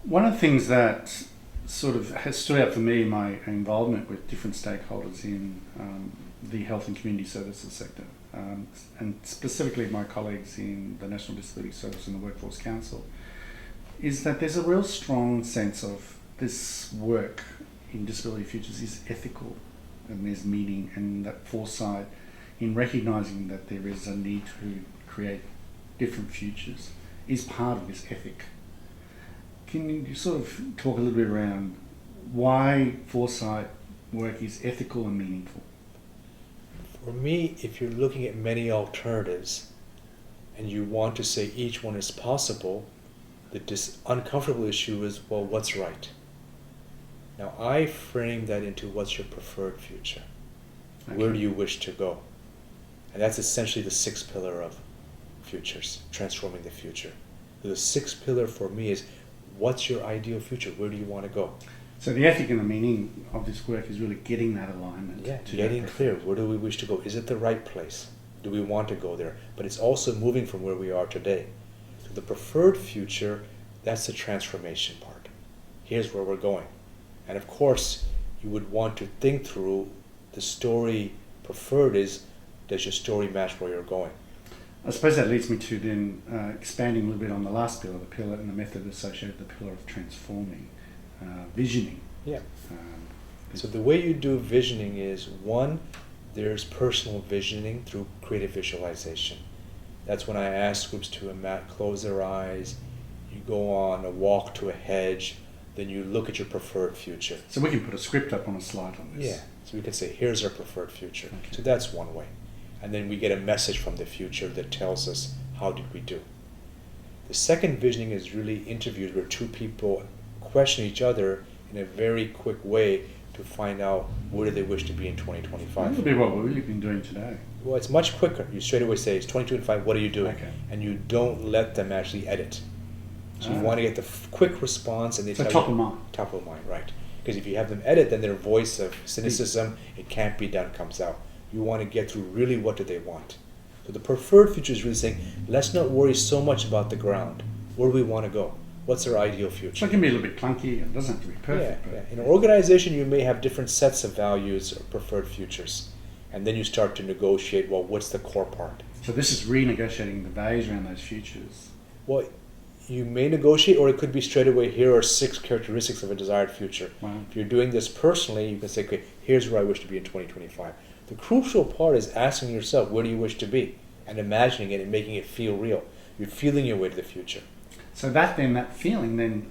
One of the things that sort of has stood out for me in my involvement with different stakeholders in the health and community services sector, and specifically my colleagues in the National Disability Service and the Workforce Council, is that there's a real strong sense of this work in Disability Futures is ethical, and there's meaning and that foresight in recognising that there is a need to create different futures is part of this ethic. Can you sort of talk a little bit around why foresight work is ethical and meaningful? For me, if you're looking at many alternatives and you want to say each one is possible, the uncomfortable issue is, well, what's right? Now, I frame that into what's your preferred future? Okay. Where do you wish to go? And that's essentially the sixth pillar of futures, transforming the future. So the sixth pillar for me is, what's your ideal future? Where do you want to go? So the ethic and the meaning of this work is really getting that alignment. Yeah, getting clear. Where do we wish to go? Is it the right place? Do we want to go there? But it's also moving from where we are today. So the preferred future, that's the transformation part. Here's where we're going. And of course, you would want to think through the story preferred is, does your story match where you're going? I suppose that leads me to then expanding a little bit on the last pillar, the pillar and the method associated with the pillar of transforming, visioning. Yeah. So the way you do visioning is, one, there's personal visioning through creative visualization. That's when I ask groups to close their eyes, you go on a walk to a hedge, then you look at your preferred future. So we can put a script up on a slide on this. Yeah, so we can say, here's our preferred future. Okay. So that's one way. And then we get a message from the future that tells us, how did we do? The second visioning is really interviews where two people question each other in a very quick way to find out where do they wish to be in 2025. That would be what we've been doing today. Well, it's much quicker. You straight away say, it's 2025, what are you doing? Okay. And you don't let them actually edit. So you want to get the quick response, and they tell top you, of mind. Top of mind, right. Because if you have them edit, then their voice of cynicism, it can't be done, comes out. You want to get through really what do they want. So the preferred future is really saying, let's not worry so much about the ground. Where do we want to go? What's our ideal future? So it can be a little bit clunky. It doesn't have to be perfect. Yeah. In an organization, you may have different sets of values or preferred futures. And then you start to negotiate, well, what's the core part? So this is renegotiating the values around those futures. Well, you may negotiate, or it could be straight away, here are 6 characteristics of a desired future. Wow. If you're doing this personally, you can say, okay, here's where I wish to be in 2025. The crucial part is asking yourself, where do you wish to be? And imagining it and making it feel real. You're feeling your way to the future. So that feeling then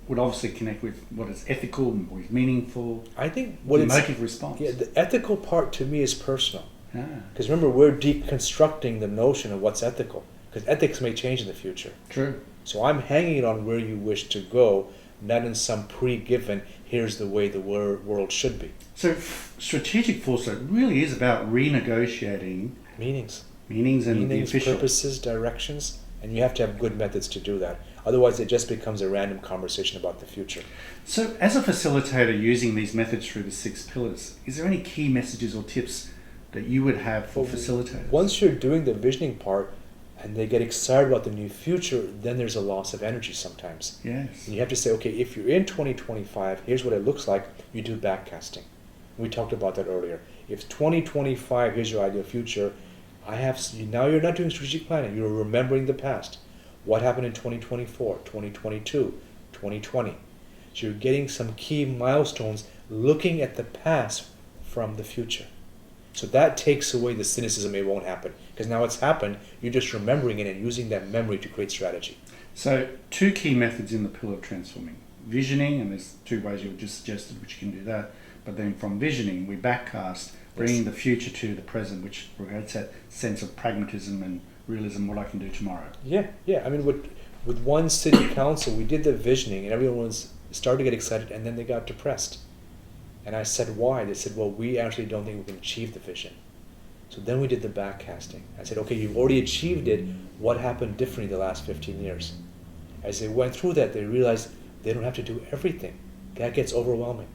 would obviously connect with what is ethical, what is meaningful. I think what it's emotive response. Yeah, the ethical part to me is personal. Ah. Because remember, we're deconstructing the notion of what's ethical. Because ethics may change in the future. True. So I'm hanging it on where you wish to go, not in some pre-given, here's the way the world should be. So strategic foresight really is about renegotiating Meanings, and the official purposes, directions, and you have to have good methods to do that. Otherwise, it just becomes a random conversation about the future. So as a facilitator using these methods through the 6 pillars, is there any key messages or tips that you would have for facilitators? Once you're doing the visioning part, and they get excited about the new future, then there's a loss of energy sometimes. Yes. And you have to say, okay, if you're in 2025, here's what it looks like. You do backcasting. We talked about that earlier. If 2025, here's your ideal future, now you're not doing strategic planning. You're remembering the past. What happened in 2024, 2022, 2020? So you're getting some key milestones looking at the past from the future. So that takes away the cynicism, it won't happen. Because now it's happened, you're just remembering it and using that memory to create strategy. So 2 key methods in the pillar of transforming. Visioning, and there's 2 ways you've just suggested which you can do that. But then from visioning, we backcast, bringing the future to the present, which creates that sense of pragmatism and realism, what I can do tomorrow. Yeah. I mean, with one city council, we did the visioning and everyone started to get excited and then they got depressed. And I said, why? They said, well, we actually don't think we can achieve the vision. So then we did the backcasting. I said, okay, you've already achieved it. What happened differently the last 15 years? As they went through that, they realized they don't have to do everything. That gets overwhelming.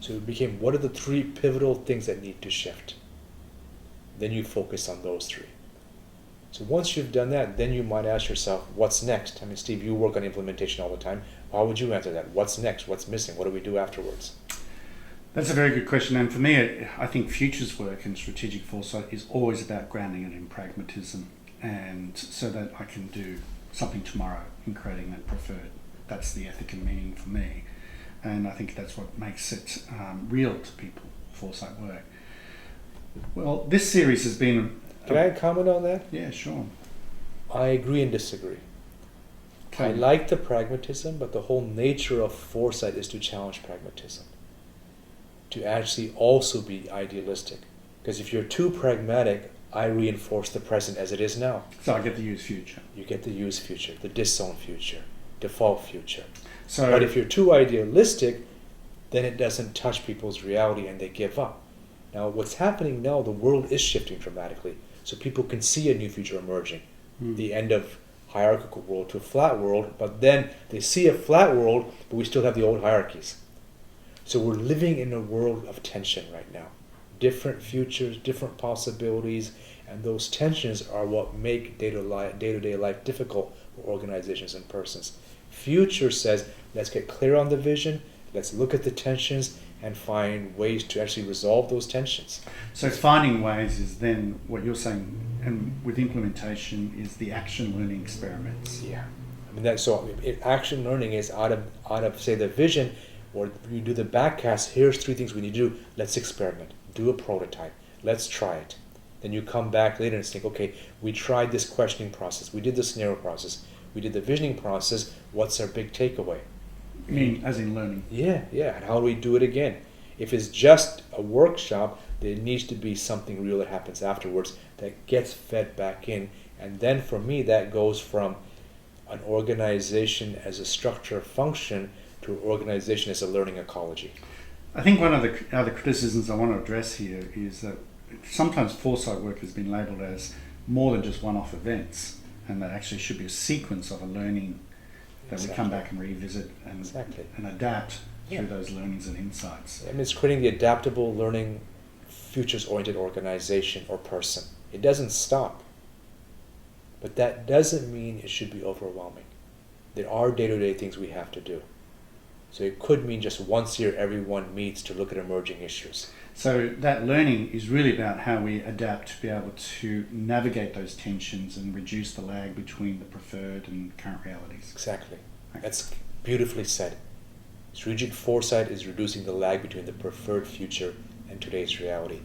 So it became, what are the 3 pivotal things that need to shift? Then you focus on those 3. So once you've done that, then you might ask yourself, what's next? I mean, Steve, you work on implementation all the time. How would you answer that? What's next? What's missing? What do we do afterwards? That's a very good question, and for me, I think futures work and strategic foresight is always about grounding it in pragmatism, and so that I can do something tomorrow in creating that preferred. That's the ethic and meaning for me, and I think that's what makes it real to people, foresight work. Well, this series has been... Can I comment on that? Yeah, sure. I agree and disagree. Okay. I like the pragmatism, but the whole nature of foresight is to challenge pragmatism. To actually also be idealistic. Because if you're too pragmatic, I reinforce the present as it is now. So I get to use future. You get the use future, the disown future, default future. So, But if you're too idealistic, then it doesn't touch people's reality and they give up. Now, what's happening now, the world is shifting dramatically. So people can see a new future emerging. The end of hierarchical world to a flat world, but then they see a flat world, but we still have the old hierarchies. So we're living in a world of tension right now. Different futures, different possibilities, and those tensions are what make day-to-day life difficult for organizations and persons. Future says, let's get clear on the vision, let's look at the tensions, and find ways to actually resolve those tensions. so finding ways is then what you're saying, and with implementation is the action learning experiments. Yeah, I mean if action learning is out of say the vision, or you do the backcast. Here's 3 things we need to do. Let's experiment. Do a prototype. Let's try it. Then you come back later and think, okay, we tried this questioning process. We did the scenario process. We did the visioning process. What's our big takeaway? You mean as in learning? Yeah. And how do we do it again? If it's just a workshop, there needs to be something real that happens afterwards that gets fed back in. And then for me, that goes from an organization as a structure function to an organization as a learning ecology. I think one of the other criticisms I want to address here is that sometimes foresight work has been labelled as more than just one-off events, and that actually should be a sequence of a learning that we come back and revisit and adapt through those learnings and insights. I mean, it's creating the adaptable learning, futures-oriented organization or person. It doesn't stop. But that doesn't mean it should be overwhelming. There are day-to-day things we have to do. So it could mean just once a year everyone meets to look at emerging issues. So that learning is really about how we adapt to be able to navigate those tensions and reduce the lag between the preferred and current realities. Exactly. That's beautifully said. Strategic foresight is reducing the lag between the preferred future and today's reality.